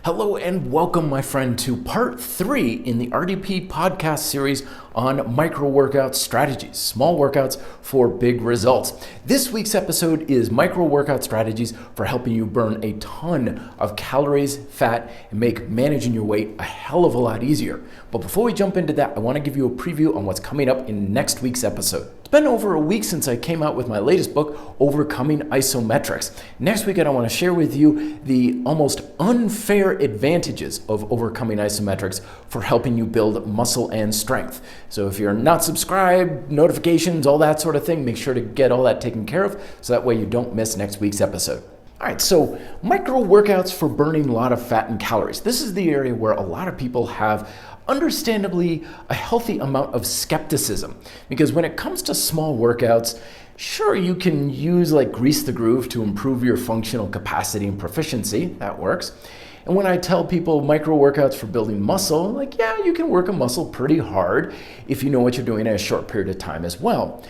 Hello and welcome, my friend, to part 3 in the RDP podcast series on micro workout strategies, small workouts for big results. This week's episode is micro workout strategies for helping you burn a ton of calories, fat, and make managing your weight a hell of a lot easier. But before we jump into that, I want to give you a preview on what's coming up in next week's episode. It's been over a week since I came out with my latest book, Overcoming ISOMETRICS. Next week, I want to share with you the almost unfair advantages of overcoming isometrics for helping you build muscle and strength. So if you're not subscribed, notifications, all that sort of thing, make sure to get all that taken care of so that way you don't miss next week's episode. All right, so micro workouts for burning a lot of fat and calories. This is the area where a lot of people have understandably a healthy amount of skepticism, because when it comes to small workouts, sure, you can use like grease the groove to improve your functional capacity and proficiency. That works. And when I tell people micro workouts for building muscle, like, yeah, you can work a muscle pretty hard if you know what you're doing in a short period of time as well.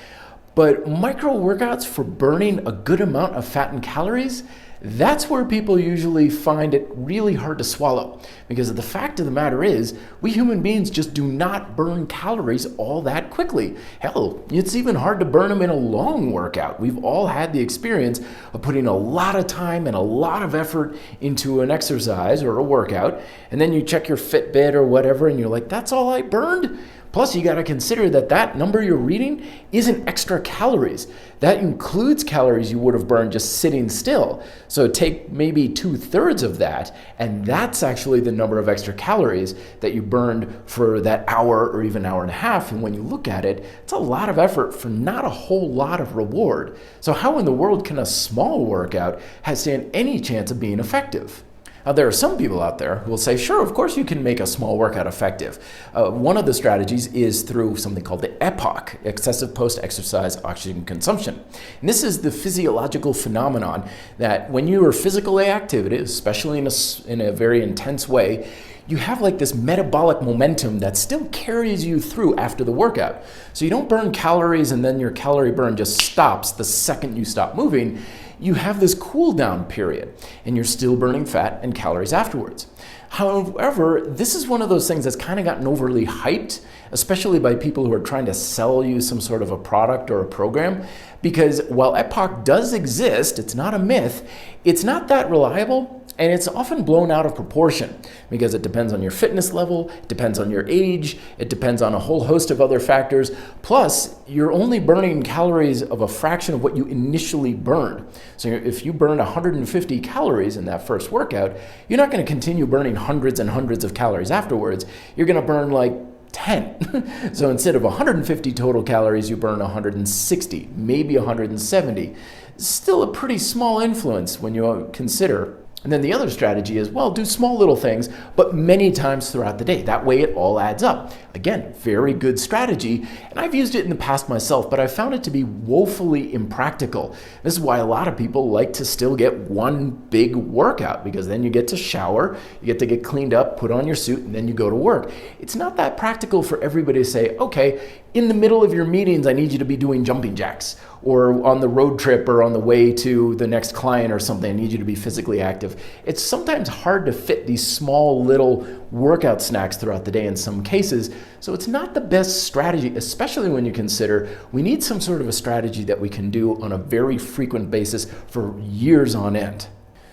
But micro workouts for burning a good amount of fat and calories, that's where people usually find it really hard to swallow, because the fact of the matter is we human beings just do not burn calories all that quickly. Hell, it's even hard to burn them in a long workout. We've all had the experience of putting a lot of time and a lot of effort into an exercise or a workout, and then you check your Fitbit or whatever and you're like, that's all I burned? Plus, you got to consider that that number you're reading isn't extra calories. That includes calories you would have burned just sitting still. So take maybe 2/3 of that, and that's actually the number of extra calories that you burned for that hour or even hour and a half. And when you look at it, it's a lot of effort for not a whole lot of reward. So how in the world can a small workout stand any chance of being effective? Now, there are some people out there who will say, sure, of course you can make a small workout effective. One of the strategies is through something called the EPOC, excessive post-exercise oxygen consumption. And this is the physiological phenomenon that when you are physically active, especially in a very intense way, you have like this metabolic momentum that still carries you through after the workout. So you don't burn calories and then your calorie burn just stops the second you stop moving. You have this cool down period and you're still burning fat and calories afterwards. However, this is one of those things that's kind of gotten overly hyped, especially by people who are trying to sell you some sort of a product or a program, because while EPOC does exist, it's not a myth, it's not that reliable, and it's often blown out of proportion because it depends on your fitness level, it depends on your age, it depends on a whole host of other factors. Plus, you're only burning calories of a fraction of what you initially burned. So if you burn 150 calories in that first workout, you're not going to continue burning hundreds and hundreds of calories afterwards. You're going to burn like 10. So instead of 150 total calories, you burn 160, maybe 170. Still a pretty small influence when you consider. And then the other strategy is, well, do small little things, but many times throughout the day. That way it all adds up. Again, very good strategy. And I've used it in the past myself, but I found it to be woefully impractical. This is why a lot of people like to still get one big workout, because then you get to shower, you get to get cleaned up, put on your suit, and then you go to work. It's not that practical for everybody to say, okay, in the middle of your meetings, I need you to be doing jumping jacks, or on the road trip or on the way to the next client or something, I need you to be physically active. It's sometimes hard to fit these small little workout snacks throughout the day in some cases, so it's not the best strategy, especially when you consider we need some sort of a strategy that we can do on a very frequent basis for years on end.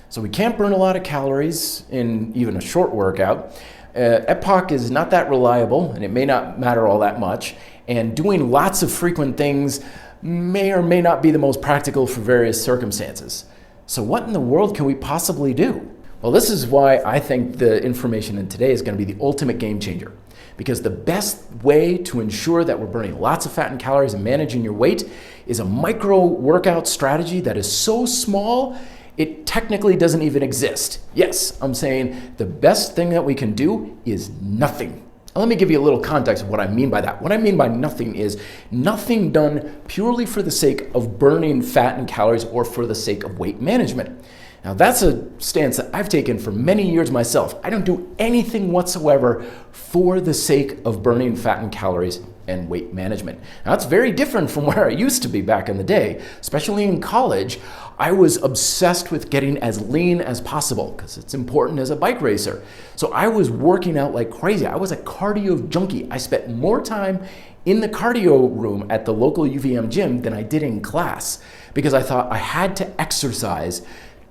So we can't burn a lot of calories in even a short workout. EPOC is not that reliable, and it may not matter all that much, and doing lots of frequent things may or may not be the most practical for various circumstances. So what in the world can we possibly do? Well, this is why I think the information in today is going to be the ultimate game changer. Because the best way to ensure that we're burning lots of fat and calories and managing your weight is a micro workout strategy that is so small, it technically doesn't even exist. Yes, I'm saying the best thing that we can do is nothing. Let me give you a little context of what I mean by that. What I mean by nothing is nothing done purely for the sake of burning fat and calories or for the sake of weight management. Now, that's a stance that I've taken for many years myself. I don't do anything whatsoever for the sake of burning fat and calories and weight management. Now, that's very different from where I used to be back in the day. Especially in college, I was obsessed with getting as lean as possible because it's important as a bike racer. So I was working out like crazy. I was a cardio junkie. I spent more time in the cardio room at the local UVM gym than I did in class because I thought I had to exercise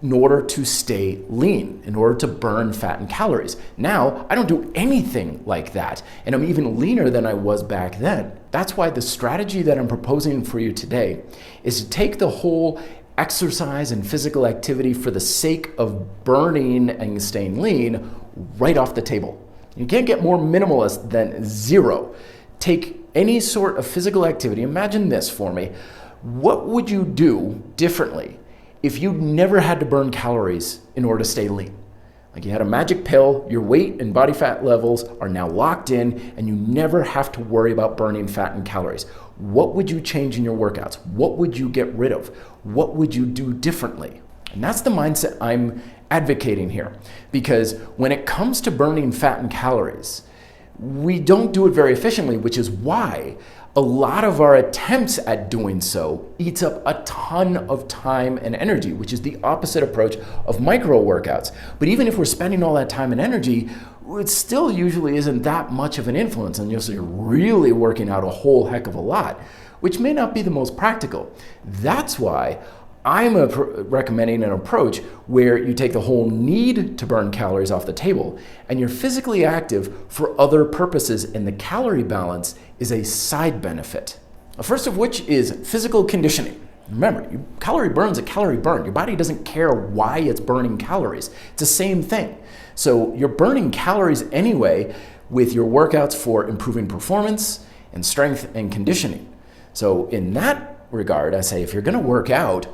in order to stay lean, in order to burn fat and calories. Now, I don't do anything like that, and I'm even leaner than I was back then. That's why the strategy that I'm proposing for you today is to take the whole exercise and physical activity for the sake of burning and staying lean right off the table. You can't get more minimalist than zero. Take any sort of physical activity. Imagine this for me. What would you do differently if you never had to burn calories in order to stay lean? Like you had a magic pill, your weight and body fat levels are now locked in, and you never have to worry about burning fat and calories. What would you change in your workouts? What would you get rid of? What would you do differently? And that's the mindset I'm advocating here. Because when it comes to burning fat and calories, we don't do it very efficiently, which is why a lot of our attempts at doing so eats up a ton of time and energy, which is the opposite approach of micro workouts. But even if we're spending all that time and energy, it still usually isn't that much of an influence unless you're really working out a whole heck of a lot, which may not be the most practical. That's why I'm recommending an approach where you take the whole need to burn calories off the table and you're physically active for other purposes, and the calorie balance is a side benefit. The first of which is physical conditioning. Remember, calorie burn's a calorie burn. Your body doesn't care why it's burning calories. It's the same thing. So you're burning calories anyway with your workouts for improving performance and strength and conditioning. So in that regard, I say if you're going to work out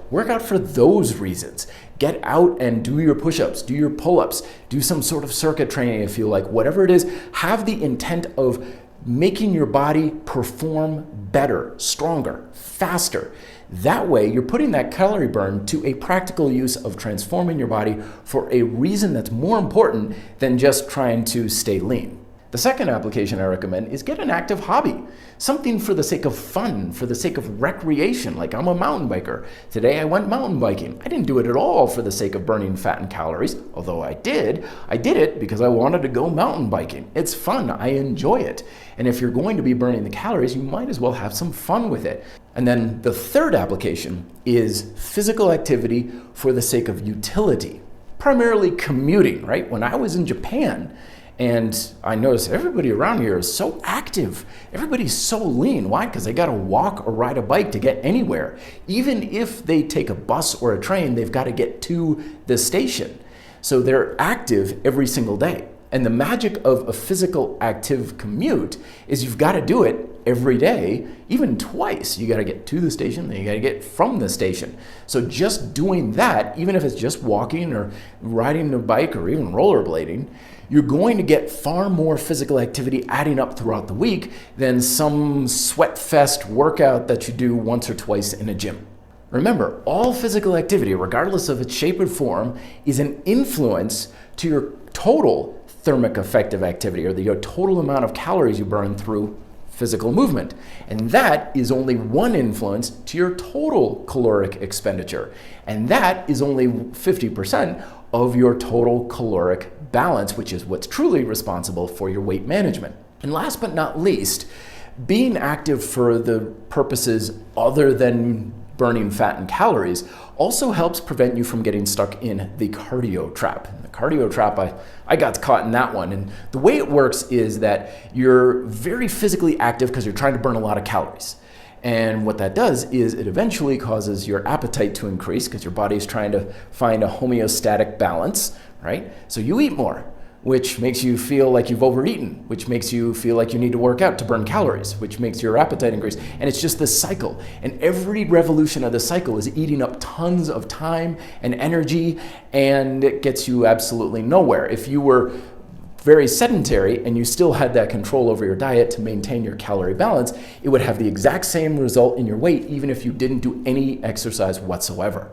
for those reasons. Get out and do your push-ups, do your pull-ups, do some sort of circuit training if you like, whatever it is. Have the intent of making your body perform better, stronger, faster. That way, you're putting that calorie burn to a practical use of transforming your body for a reason that's more important than just trying to stay lean. The second application I recommend is get an active hobby, something for the sake of fun, for the sake of recreation, like I'm a mountain biker. Today I went mountain biking. I didn't do it at all for the sake of burning fat and calories, although I did it because I wanted to go mountain biking. It's fun, I enjoy it. And if you're going to be burning the calories, you might as well have some fun with it. And then the third application is physical activity for the sake of utility, primarily commuting, right? When I was in Japan, and I noticed everybody around here is so active. Everybody's so lean. Why? Because they got to walk or ride a bike to get anywhere. Even if they take a bus or a train, they've got to get to the station. So they're active every single day. And the magic of a physical active commute is you've got to do it every day, even twice. You got to get to the station, then you got to get from the station. So just doing that, even if it's just walking or riding a bike or even rollerblading, you're going to get far more physical activity adding up throughout the week than some sweat fest workout that you do once or twice in a gym. Remember, all physical activity, regardless of its shape or form, is an influence to your total thermic effective activity, or your total amount of calories you burn through physical movement. And that is only one influence to your total caloric expenditure. And that is only 50% of your total caloric balance, which is what's truly responsible for your weight management. And last but not least, being active for the purposes other than burning fat and calories also helps prevent you from getting stuck in the cardio trap. The cardio trap, I got caught in that one. And the way it works is that you're very physically active because you're trying to burn a lot of calories. And what that does is it eventually causes your appetite to increase because your body's trying to find a homeostatic balance, right? So you eat more, which makes you feel like you've overeaten, which makes you feel like you need to work out to burn calories, which makes your appetite increase. And it's just this cycle. And every revolution of the cycle is eating up tons of time and energy, and it gets you absolutely nowhere. If you were very sedentary and you still had that control over your diet to maintain your calorie balance, it would have the exact same result in your weight even if you didn't do any exercise whatsoever.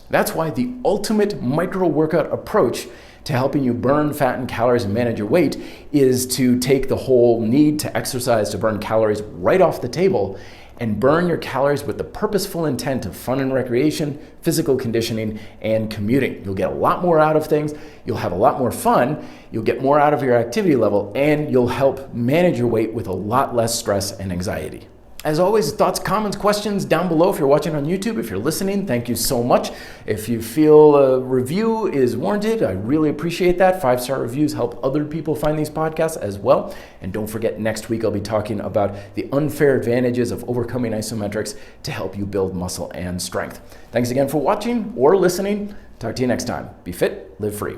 That's why the ultimate micro workout approach to helping you burn fat and calories and manage your weight is to take the whole need to exercise to burn calories right off the table and burn your calories with the purposeful intent of fun and recreation, physical conditioning, and commuting. You'll get a lot more out of things, you'll have a lot more fun, you'll get more out of your activity level, and you'll help manage your weight with a lot less stress and anxiety. As always, thoughts, comments, questions down below if you're watching on YouTube. If you're listening, thank you so much. If you feel a review is warranted, I really appreciate that. 5-star reviews help other people find these podcasts as well. And don't forget, next week I'll be talking about the unfair advantages of overcoming isometrics to help you build muscle and strength. Thanks again for watching or listening. Talk to you next time. Be fit, live free.